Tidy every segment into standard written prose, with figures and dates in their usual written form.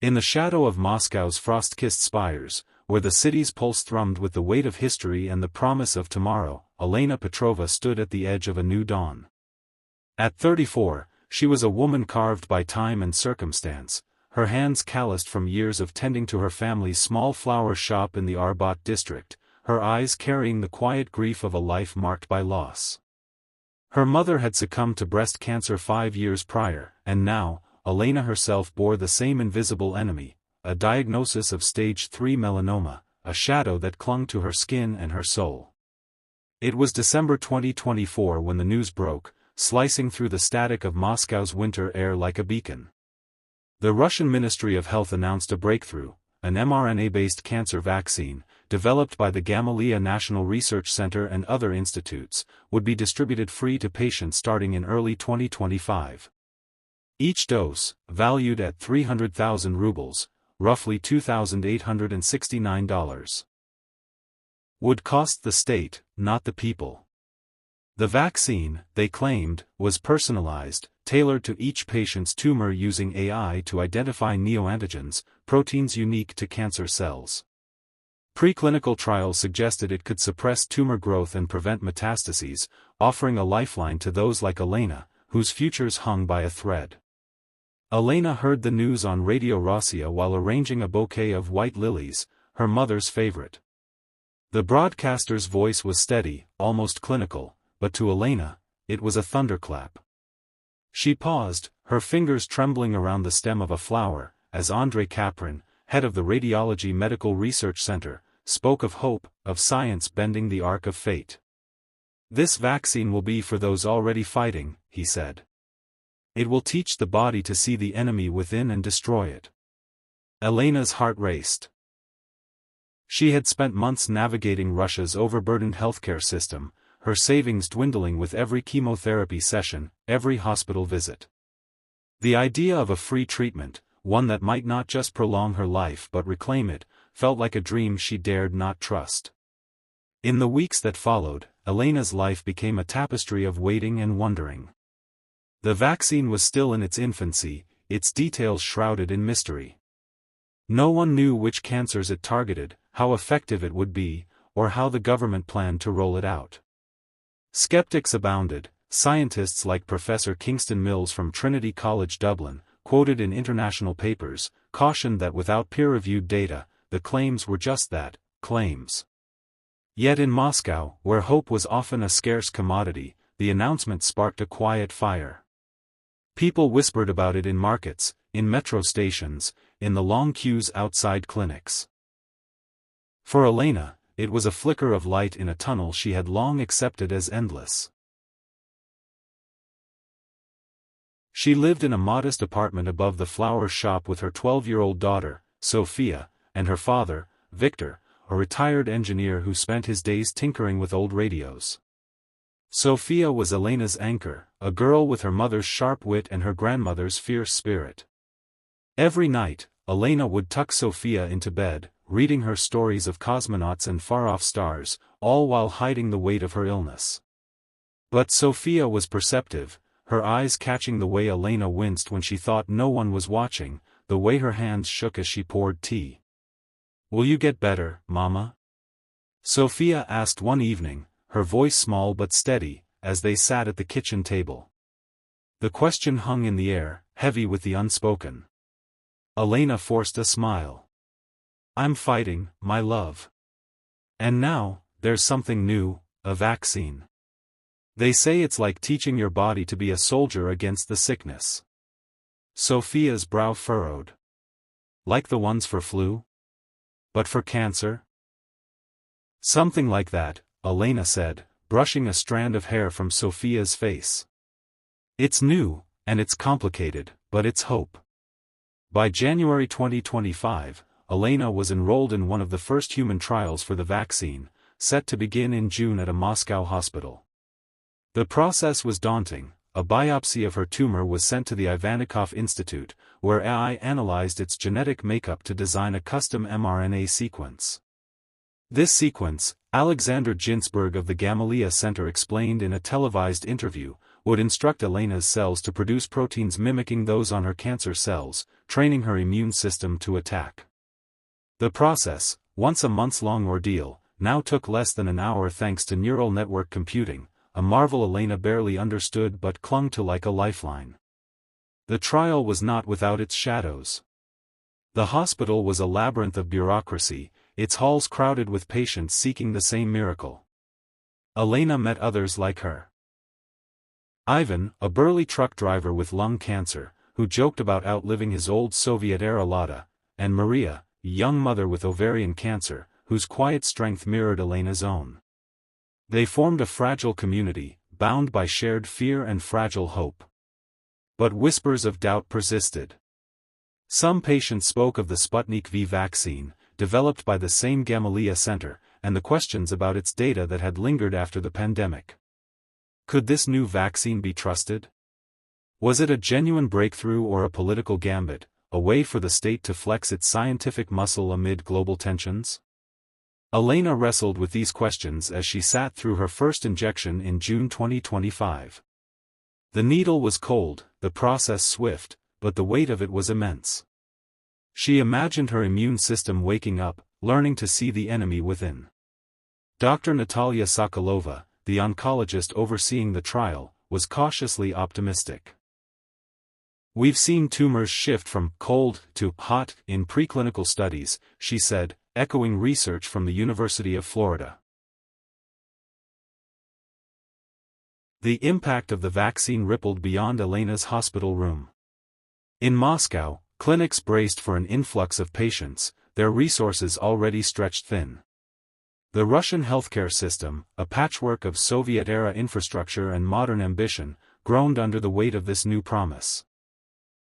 In the shadow of Moscow's frost-kissed spires, where the city's pulse thrummed with the weight of history and the promise of tomorrow, Elena Petrova stood at the edge of a new dawn. At 34, she was a woman carved by time and circumstance, her hands calloused from years of tending to her family's small flower shop in the Arbat district, her eyes carrying the quiet grief of a life marked by loss. Her mother had succumbed to breast cancer 5 years prior, and now, Elena herself bore the same invisible enemy, a diagnosis of stage 3 melanoma, a shadow that clung to her skin and her soul. It was December 2024 when the news broke, slicing through the static of Moscow's winter air like a beacon. The Russian Ministry of Health announced a breakthrough, an mRNA-based cancer vaccine, developed by the Gamaleya National Research Center and other institutes, would be distributed free to patients starting in early 2025. Each dose, valued at 300,000 rubles, roughly $2,869, would cost the state, not the people. The vaccine, they claimed, was personalized, tailored to each patient's tumor using AI to identify neoantigens, proteins unique to cancer cells. Preclinical trials suggested it could suppress tumor growth and prevent metastases, offering a lifeline to those like Elena, whose futures hung by a thread. Elena heard the news on Radio Rossiya while arranging a bouquet of white lilies, her mother's favorite. The broadcaster's voice was steady, almost clinical, but to Elena, it was a thunderclap. She paused, her fingers trembling around the stem of a flower, as Andrei Kaprin, head of the Radiology Medical Research Center, spoke of hope, of science bending the arc of fate. "This vaccine will be for those already fighting," he said. "It will teach the body to see the enemy within and destroy it." Elena's heart raced. She had spent months navigating Russia's overburdened healthcare system, her savings dwindling with every chemotherapy session, every hospital visit. The idea of a free treatment, one that might not just prolong her life but reclaim it, felt like a dream she dared not trust. In the weeks that followed, Elena's life became a tapestry of waiting and wondering. The vaccine was still in its infancy, its details shrouded in mystery. No one knew which cancers it targeted, how effective it would be, or how the government planned to roll it out. Skeptics abounded. Scientists like Professor Kingston Mills from Trinity College Dublin, quoted in international papers, cautioned that without peer-reviewed data, the claims were just that, claims. Yet in Moscow, where hope was often a scarce commodity, the announcement sparked a quiet fire. People whispered about it in markets, in metro stations, in the long queues outside clinics. For Elena, it was a flicker of light in a tunnel she had long accepted as endless. She lived in a modest apartment above the flower shop with her 12-year-old daughter, Sophia, and her father, Victor, a retired engineer who spent his days tinkering with old radios. Sophia was Elena's anchor, a girl with her mother's sharp wit and her grandmother's fierce spirit. Every night, Elena would tuck Sophia into bed, reading her stories of cosmonauts and far-off stars, all while hiding the weight of her illness. But Sophia was perceptive, her eyes catching the way Elena winced when she thought no one was watching, the way her hands shook as she poured tea. "Will you get better, Mama?" Sophia asked one evening, her voice small but steady, as they sat at the kitchen table. The question hung in the air, heavy with the unspoken. Elena forced a smile. "I'm fighting, my love. And now, there's something new, a vaccine. They say it's like teaching your body to be a soldier against the sickness." Sophia's brow furrowed. "Like the ones for flu? But for cancer?" "Something like that," Elena said, brushing a strand of hair from Sophia's face. "It's new, and it's complicated, but it's hope." By January 2025, Elena was enrolled in one of the first human trials for the vaccine, set to begin in June at a Moscow hospital. The process was daunting. A biopsy of her tumor was sent to the Ivanikov Institute, where AI analyzed its genetic makeup to design a custom mRNA sequence. This sequence, Alexander Ginsburg of the Gamaleya Center explained in a televised interview, would instruct Elena's cells to produce proteins mimicking those on her cancer cells, training her immune system to attack. The process, once a months-long ordeal, now took less than an hour thanks to neural network computing, a marvel Elena barely understood but clung to like a lifeline. The trial was not without its shadows. The hospital was a labyrinth of bureaucracy, its halls crowded with patients seeking the same miracle. Elena met others like her. Ivan, a burly truck driver with lung cancer, who joked about outliving his old Soviet-era Lada, and Maria, a young mother with ovarian cancer, whose quiet strength mirrored Elena's own. They formed a fragile community, bound by shared fear and fragile hope. But whispers of doubt persisted. Some patients spoke of the Sputnik V vaccine, developed by the same Gamaleya Center, and the questions about its data that had lingered after the pandemic. Could this new vaccine be trusted? Was it a genuine breakthrough or a political gambit, a way for the state to flex its scientific muscle amid global tensions? Elena wrestled with these questions as she sat through her first injection in June 2025. The needle was cold, the process swift, but the weight of it was immense. She imagined her immune system waking up, learning to see the enemy within. Dr. Natalia Sokolova, the oncologist overseeing the trial, was cautiously optimistic. "We've seen tumors shift from cold to hot in preclinical studies," she said, echoing research from the University of Florida. The impact of the vaccine rippled beyond Elena's hospital room. In Moscow, clinics braced for an influx of patients, their resources already stretched thin. The Russian healthcare system, a patchwork of Soviet-era infrastructure and modern ambition, groaned under the weight of this new promise.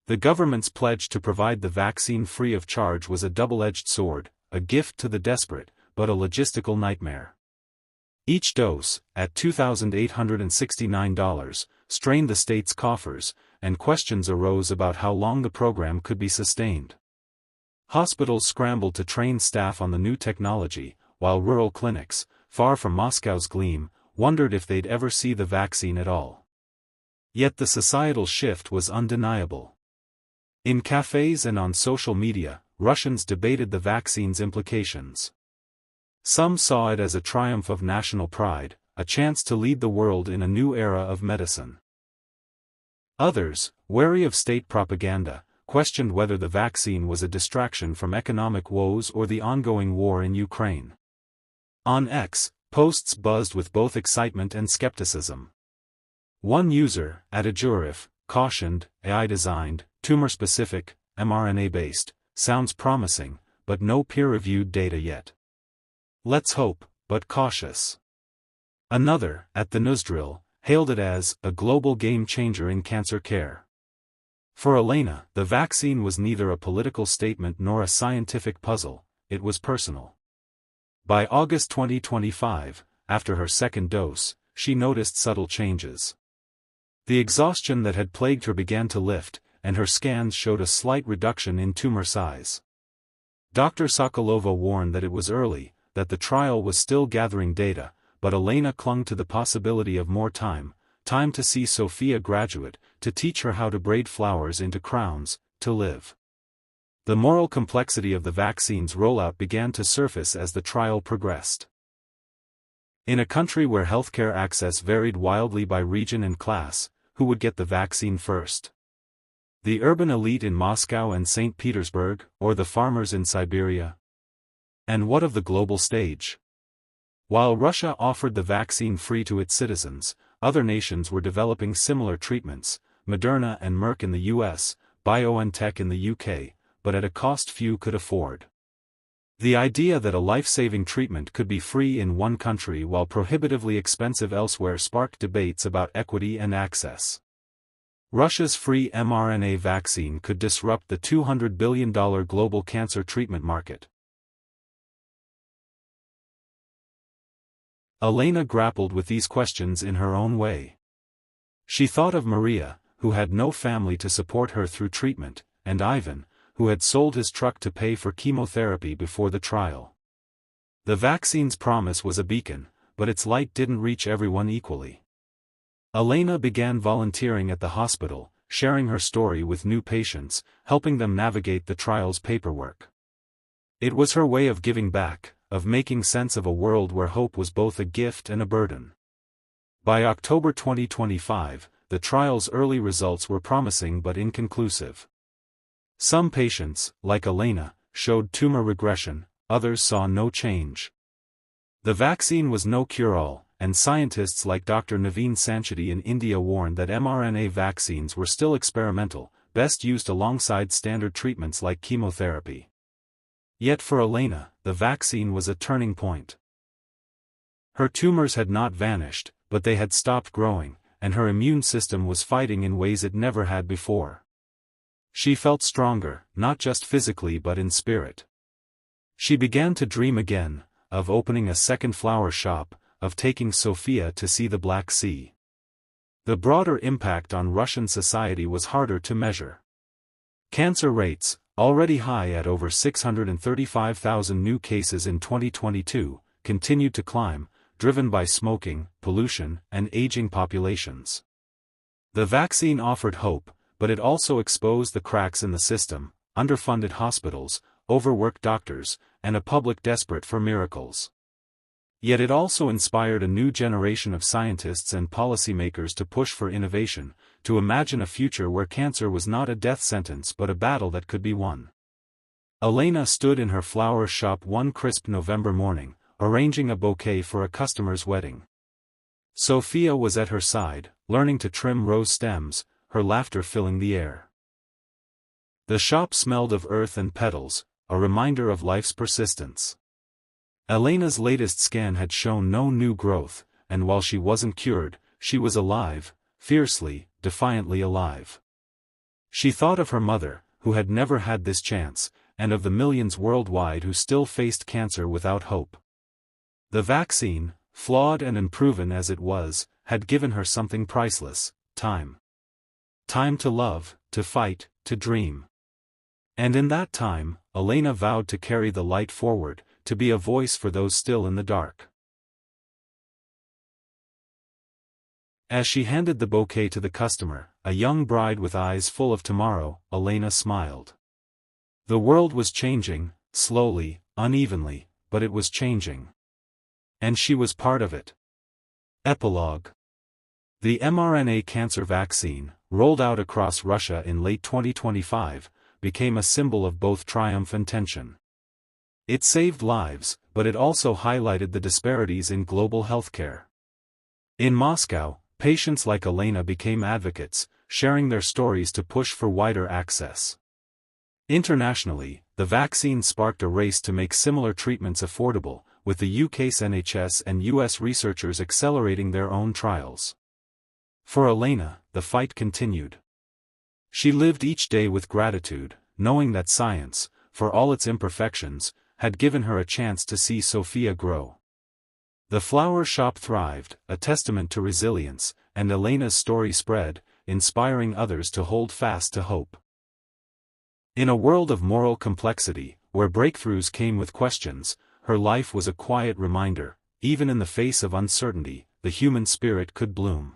The government's pledge to provide the vaccine free of charge was a double-edged sword, a gift to the desperate, but a logistical nightmare. Each dose, at $2,869, strained the state's coffers, and questions arose about how long the program could be sustained. Hospitals scrambled to train staff on the new technology, while rural clinics, far from Moscow's gleam, wondered if they'd ever see the vaccine at all. Yet the societal shift was undeniable. In cafes and on social media, Russians debated the vaccine's implications. Some saw it as a triumph of national pride, a chance to lead the world in a new era of medicine. Others, wary of state propaganda, questioned whether the vaccine was a distraction from economic woes or the ongoing war in Ukraine. On X, posts buzzed with both excitement and skepticism. One user, Adajurif, cautioned, AI-designed, tumor-specific, mRNA-based, sounds promising, but no peer-reviewed data yet. Let's hope, but cautious. Another, at the Newsdrill, hailed it as a global game-changer in cancer care. For Elena, the vaccine was neither a political statement nor a scientific puzzle, it was personal. By August 2025, after her second dose, she noticed subtle changes. The exhaustion that had plagued her began to lift, and her scans showed a slight reduction in tumor size. Dr. Sokolova warned that it was early, that the trial was still gathering data, but Elena clung to the possibility of more time to see Sophia graduate, to teach her how to braid flowers into crowns, to live. The moral complexity of the vaccine's rollout began to surface as the trial progressed. In a country where healthcare access varied wildly by region and class, who would get the vaccine first? The urban elite in Moscow and St. Petersburg, or the farmers in Siberia? And what of the global stage? While Russia offered the vaccine free to its citizens, other nations were developing similar treatments, Moderna and Merck in the US, BioNTech in the UK, but at a cost few could afford. The idea that a life-saving treatment could be free in one country while prohibitively expensive elsewhere sparked debates about equity and access. Russia's free mRNA vaccine could disrupt the $200 billion global cancer treatment market. Elena grappled with these questions in her own way. She thought of Maria, who had no family to support her through treatment, and Ivan, who had sold his truck to pay for chemotherapy before the trial. The vaccine's promise was a beacon, but its light didn't reach everyone equally. Elena began volunteering at the hospital, sharing her story with new patients, helping them navigate the trial's paperwork. It was her way of giving back, of making sense of a world where hope was both a gift and a burden. By October 2025, the trial's early results were promising but inconclusive. Some patients, like Elena, showed tumor regression, others saw no change. The vaccine was no cure-all, and scientists like Dr. Naveen Sancheti in India warned that mRNA vaccines were still experimental, best used alongside standard treatments like chemotherapy. Yet for Elena, the vaccine was a turning point. Her tumors had not vanished, but they had stopped growing, and her immune system was fighting in ways it never had before. She felt stronger, not just physically but in spirit. She began to dream again, of opening a second flower shop, of taking Sophia to see the Black Sea. The broader impact on Russian society was harder to measure. Cancer rates, already high at over 635,000 new cases in 2022, continued to climb, driven by smoking, pollution, and aging populations. The vaccine offered hope, but it also exposed the cracks in the system, underfunded hospitals, overworked doctors, and a public desperate for miracles. Yet it also inspired a new generation of scientists and policymakers to push for innovation, to imagine a future where cancer was not a death sentence but a battle that could be won. Elena stood in her flower shop one crisp November morning, arranging a bouquet for a customer's wedding. Sophia was at her side, learning to trim rose stems, her laughter filling the air. The shop smelled of earth and petals, a reminder of life's persistence. Elena's latest scan had shown no new growth, and while she wasn't cured, she was alive, fiercely, defiantly alive. She thought of her mother, who had never had this chance, and of the millions worldwide who still faced cancer without hope. The vaccine, flawed and unproven as it was, had given her something priceless: time. Time to love, to fight, to dream. And in that time, Elena vowed to carry the light forward, to be a voice for those still in the dark. As she handed the bouquet to the customer, a young bride with eyes full of tomorrow, Elena smiled. The world was changing, slowly, unevenly, but it was changing. And she was part of it. Epilogue. The mRNA cancer vaccine, rolled out across Russia in late 2025, became a symbol of both triumph and tension. It saved lives, but it also highlighted the disparities in global healthcare. In Moscow, patients like Elena became advocates, sharing their stories to push for wider access. Internationally, the vaccine sparked a race to make similar treatments affordable, with the UK's NHS and US researchers accelerating their own trials. For Elena, the fight continued. She lived each day with gratitude, knowing that science, for all its imperfections, had given her a chance to see Sophia grow. The flower shop thrived, a testament to resilience, and Elena's story spread, inspiring others to hold fast to hope. In a world of moral complexity, where breakthroughs came with questions, her life was a quiet reminder: even in the face of uncertainty, the human spirit could bloom.